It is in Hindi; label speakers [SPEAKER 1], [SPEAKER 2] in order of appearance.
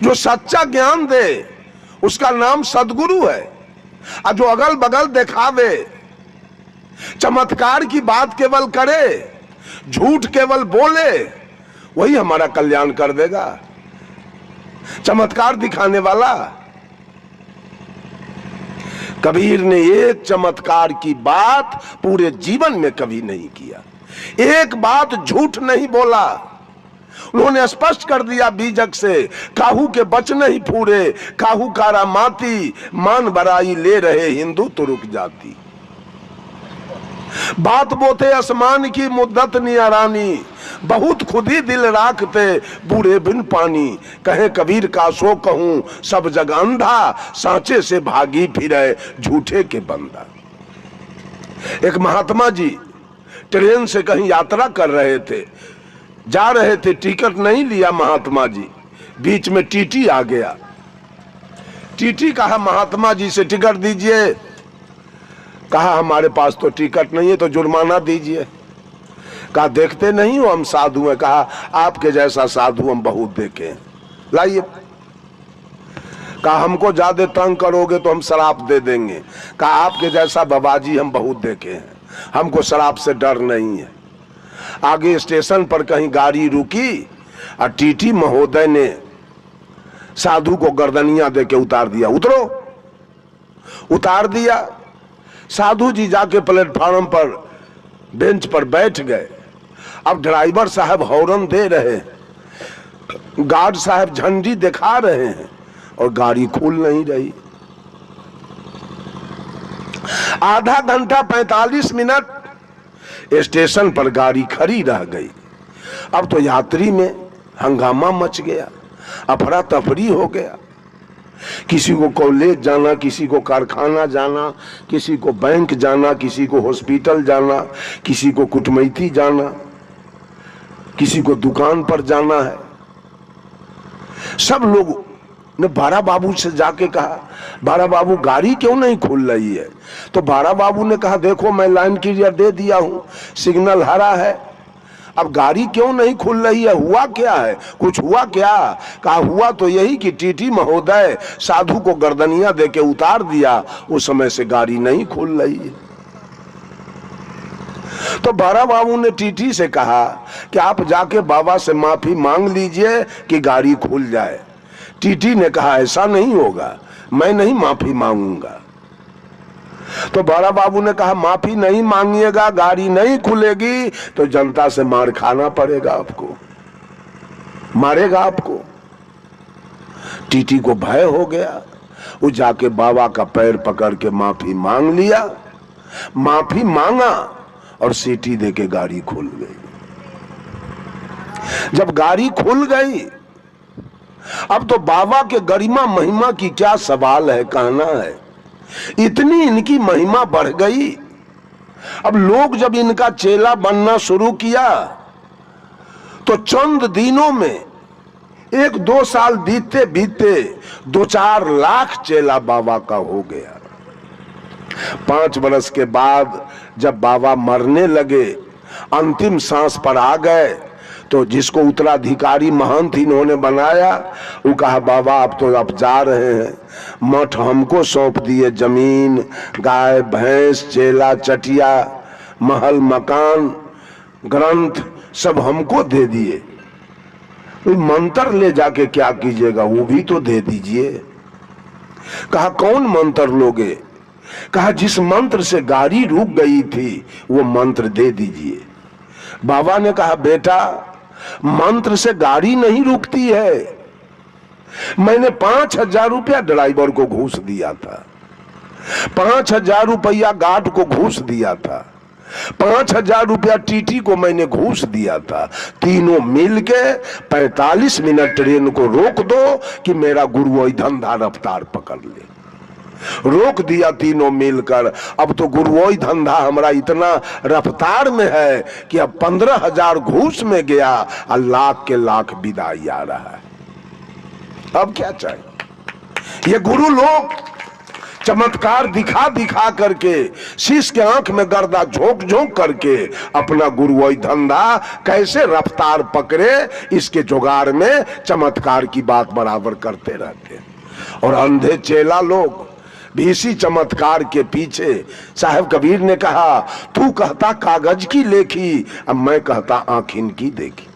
[SPEAKER 1] जो सच्चा ज्ञान दे उसका नाम सदगुरु है। और जो अगल बगल दिखावे, चमत्कार की बात केवल करे, झूठ केवल बोले, वही हमारा कल्याण कर देगा। चमत्कार दिखाने वाला, कबीर ने एक चमत्कार की बात पूरे जीवन में कभी नहीं किया, एक बात झूठ नहीं बोला। उन्होंने स्पष्ट कर दिया बीजक से, काहू के बच नहीं पूरे, काहू कारा माती, मान बराई ले रहे हिंदू तो रुक जाती। बात बोते आसमान की मुद्दत नियारानी, बहुत खुदी दिल राखते बूढ़े बिन पानी। कहे कबीर का सो कहूं सब जग अंधा, सांचे से भागी फिरे झूठे के बंदा। एक महात्मा जी ट्रेन से कहीं यात्रा कर रहे थे, जा रहे थे, टिकट नहीं लिया महात्मा जी, बीच में टीटी आ गया। टीटी कहा महात्मा जी से टिकट दीजिए, कहा हमारे पास तो टिकट नहीं है, तो जुर्माना दीजिए। कहा देखते नहीं हो हम साधु हैं, कहा आपके जैसा साधु हम बहुत देखे हैं, लाइए। कहा हमको ज्यादा तंग करोगे तो हम शराब दे देंगे, कहा आपके जैसा बाबाजी हम बहुत देखे हैं, हमको शराब से डर नहीं है। आगे स्टेशन पर कहीं गाड़ी रुकी और टीटी महोदय ने साधु को गर्दनिया दे के उतार दिया, उतरो, उतार दिया। साधु जी जाके प्लेटफार्म पर बेंच पर बैठ गए। अब ड्राइवर साहब हॉर्न दे रहे हैं, गार्ड साहब झंडी दिखा रहे हैं और गाड़ी खुल नहीं रही। आधा घंटा 45 मिनट स्टेशन पर गाड़ी खड़ी रह गई। अब तो यात्री में हंगामा मच गया, अफरा तफरी हो गया। किसी को कॉलेज जाना, किसी को कारखाना जाना, किसी को बैंक जाना, किसी को हॉस्पिटल जाना, किसी को कुटमैती जाना, किसी को दुकान पर जाना है। सब लोग ने बारा बाबू से जाके कहा, बारा बाबू गाड़ी क्यों नहीं खुल रही है? तो बारा बाबू ने कहा देखो मैं लाइन क्लियर दे दिया हूं, सिग्नल हरा है, अब गाड़ी क्यों नहीं खुल रही है, हुआ क्या है, कुछ हुआ क्या? कहा हुआ तो यही कि टीटी महोदय साधु को गर्दनिया दे के उतार दिया, उस समय से गाड़ी नहीं खुल रही है। तो बारा बाबू ने टीटी से कहा कि आप जाके बाबा से माफी मांग लीजिए कि गाड़ी खुल जाए। टीटी ने कहा ऐसा नहीं होगा, मैं नहीं माफी मांगूंगा। तो बारा बाबू ने कहा माफी नहीं मांगिएगा, गाड़ी नहीं खुलेगी तो जनता से मार खाना पड़ेगा, आपको मारेगा आपको। टीटी को भय हो गया, वो जाके बाबा का पैर पकड़ के माफी मांग लिया, माफी मांगा और सीटी दे के गाड़ी खुल गई। जब गाड़ी खुल गई, अब तो बाबा के गरिमा महिमा की क्या सवाल है, कहना है। इतनी इनकी महिमा बढ़ गई, अब लोग जब इनका चेला बनना शुरू किया तो चंद दिनों में 1-2 साल बीतते बीतते 2-4 लाख चेला बाबा का हो गया। 5 वर्ष के बाद जब बाबा मरने लगे, अंतिम सांस पर आ गए, तो जिसको उत्तराधिकारी महंत इन्होंने बनाया, वो कहा बाबा अब तो आप जा रहे हैं, मठ हमको सौंप दिए, जमीन, गाय भैंस, चेला चटिया, महल मकान, ग्रंथ सब हमको दे दिए, मंत्र ले जाके क्या कीजिएगा, वो भी तो दे दीजिए। कहा कौन मंत्र लोगे? कहा जिस मंत्र से गाड़ी रुक गई थी वो मंत्र दे दीजिए। बाबा ने कहा बेटा मंत्र से गाड़ी नहीं रुकती है, मैंने 5000 रुपया ड्राइवर को घूस दिया था, 5000 रुपया गार्ड को घूस दिया था, 5000 रुपया टीटी को मैंने घूस दिया था, तीनों मिलके 45 मिनट ट्रेन को रोक दो कि मेरा गुरु धंधा रफ्तार पकड़ ले। रोक दिया तीनों मिलकर। अब तो गुरुओं धंधा हमारा इतना रफ्तार में है कि अब 15,000 घूस में गया और लाख के लाख विदाई आ रहा है। अब क्या चाहिए? ये गुरु लोग चमत्कार दिखा दिखा करके, शीश के आंख में गर्दा झोंक झोंक करके अपना गुरु वही धंधा कैसे रफ्तार पकड़े, इसके जुगाड़ में चमत्कार की बात बराबर करते रहते। और अंधे चेला लोग भी इसी चमत्कार के पीछे। साहब कबीर ने कहा, तू कहता कागज की लेखी, अब मैं कहता आंख इनकी देखी।